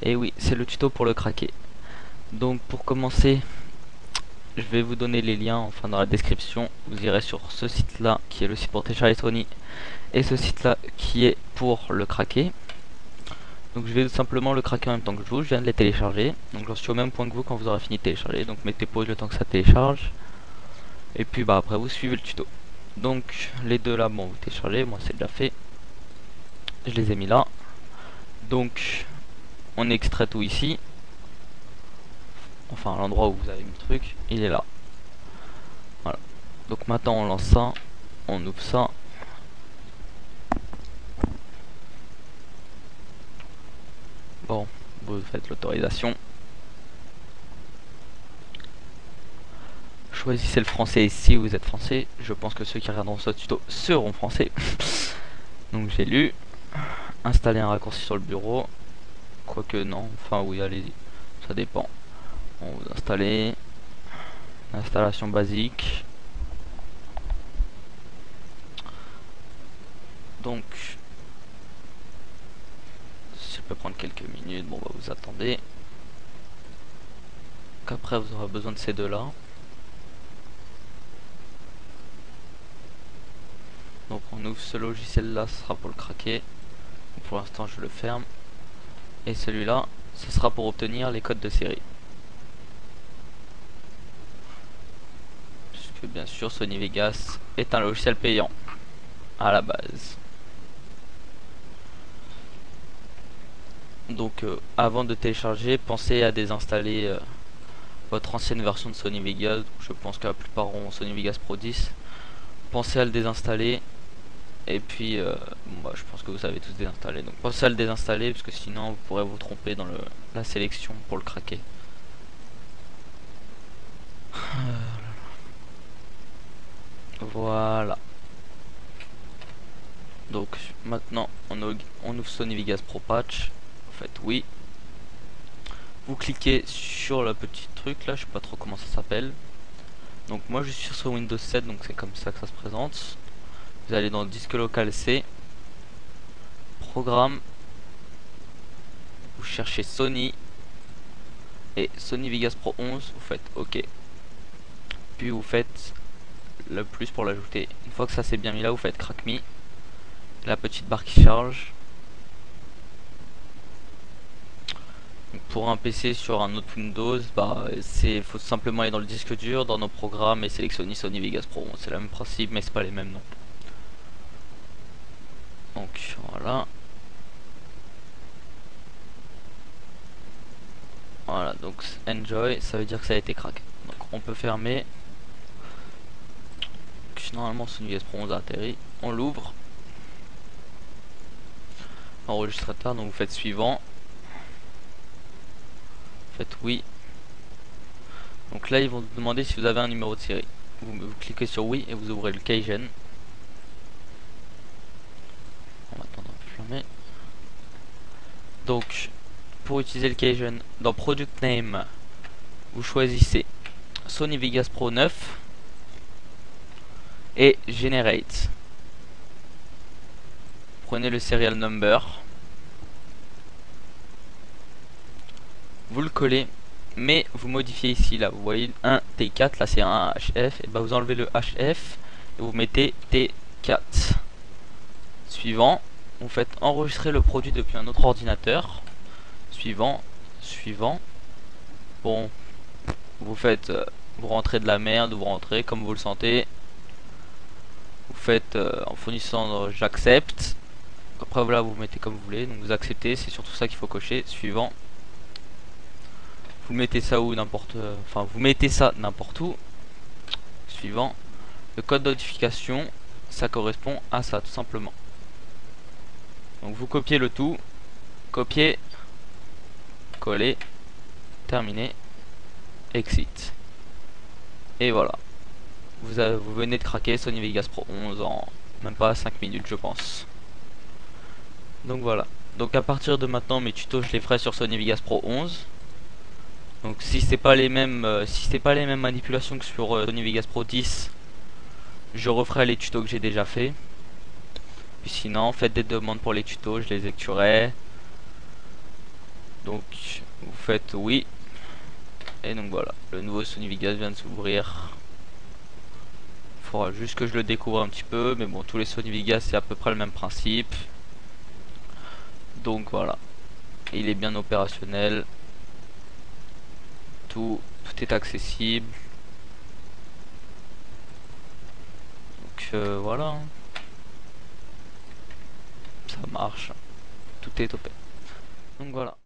Et oui, c'est le tuto pour le craquer. Donc pour commencer, je vais vous donner les liens, enfin dans la description. Vous irez sur ce site là qui est le site pour télécharger Sony, et ce site là qui est pour le craquer. Donc je vais tout simplement le craquer en même temps que vous. Je viens de les télécharger, donc j'en suis au même point que vous quand vous aurez fini de télécharger. Donc mettez pause le temps que ça télécharge, et puis bah après vous suivez le tuto. Donc les deux là, bon, vous téléchargez, moi c'est déjà fait, je les ai mis là. Donc on extrait tout ici, enfin l'endroit où vous avez mis le truc, il est là. Voilà. Donc maintenant on lance ça, on ouvre ça. Bon, vous faites l'autorisation. Choisissez le français si vous êtes français. Je pense que ceux qui regarderont ce tuto seront français. Donc j'ai lu. Installer un raccourci sur le bureau. Quoique non, enfin oui, allez-y. Ça dépend. On vous installer. Installation basique. Donc ça peut prendre quelques minutes. Bon bah vous attendez. Qu'après vous aurez besoin de ces deux là. Donc on ouvre ce logiciel là, ce sera pour le craquer. Pour l'instant je le ferme. Et celui-là, ce sera pour obtenir les codes de série. Puisque bien sûr Sony Vegas est un logiciel payant à la base. Donc avant de télécharger, pensez à désinstaller votre ancienne version de Sony Vegas. Je pense que la plupart ont Sony Vegas Pro 10. Pensez à le désinstaller. Et puis bon, bah, je pense que vous savez tous désinstaller. Donc pensez à le désinstaller, parce que sinon vous pourrez vous tromper dans la sélection pour le craquer. Voilà. Donc maintenant on ouvre Sony Vegas Pro Patch. En fait oui. Vous cliquez sur le petit truc là, je sais pas trop comment ça s'appelle. Donc moi je suis sur Windows 7, donc c'est comme ça que ça se présente. Vous allez dans disque local C, programme, vous cherchez Sony et Sony Vegas Pro 11, vous faites OK. Puis vous faites le plus pour l'ajouter. Une fois que ça c'est bien mis là, vous faites Crack Me. La petite barre qui charge. Donc pour un PC sur un autre Windows, bah faut simplement aller dans le disque dur, dans nos programmes et sélectionner Sony Vegas Pro 11. C'est le même principe mais c'est pas les mêmes noms. Donc voilà. Voilà, donc enjoy, ça veut dire que ça a été craqué. Donc on peut fermer. Donc, normalement Sony Vegas Pro 11 a atterri. On l'ouvre. Enregistrateur, donc vous faites suivant. Faites oui. Donc là ils vont vous demander si vous avez un numéro de série. Vous cliquez sur oui et vous ouvrez le keygen. On va attendre un peu fermer. Donc pour utiliser le keygen, dans product name vous choisissez Sony Vegas Pro 9 et generate. Prenez le serial number, vous le collez, mais vous modifiez ici là, vous voyez un T4, là c'est un HF, et bah vous enlevez le HF et vous mettez T4. Suivant, vous faites enregistrer le produit depuis un autre ordinateur. Suivant, suivant. Bon, vous faites, vous rentrez de la merde, vous rentrez comme vous le sentez. Vous faites en fournissant j'accepte. Après voilà, vous mettez comme vous voulez, donc vous acceptez, c'est surtout ça qu'il faut cocher. Suivant. Vous mettez ça où n'importe, enfin vous mettez ça n'importe où. Suivant. Le code de notification, ça correspond à ça tout simplement. Donc vous copiez le tout, copier, coller, terminer, exit. Et voilà. Vous venez de craquer Sony Vegas Pro 11 en même pas 5 minutes je pense. Donc voilà. Donc à partir de maintenant mes tutos je les ferai sur Sony Vegas Pro 11. Donc si c'est pas les mêmes manipulations que sur Sony Vegas Pro 10, je referai les tutos que j'ai déjà fait. Puis sinon faites des demandes pour les tutos, je les effectuerai. Donc vous faites oui. Et donc voilà, le nouveau Sony Vegas vient de s'ouvrir. Faudra juste que je le découvre un petit peu, mais bon, tous les Sony Vegas c'est à peu près le même principe. Donc voilà, il est bien opérationnel. Tout est accessible. Donc voilà, hein. Ça marche. Tout est top. Donc voilà.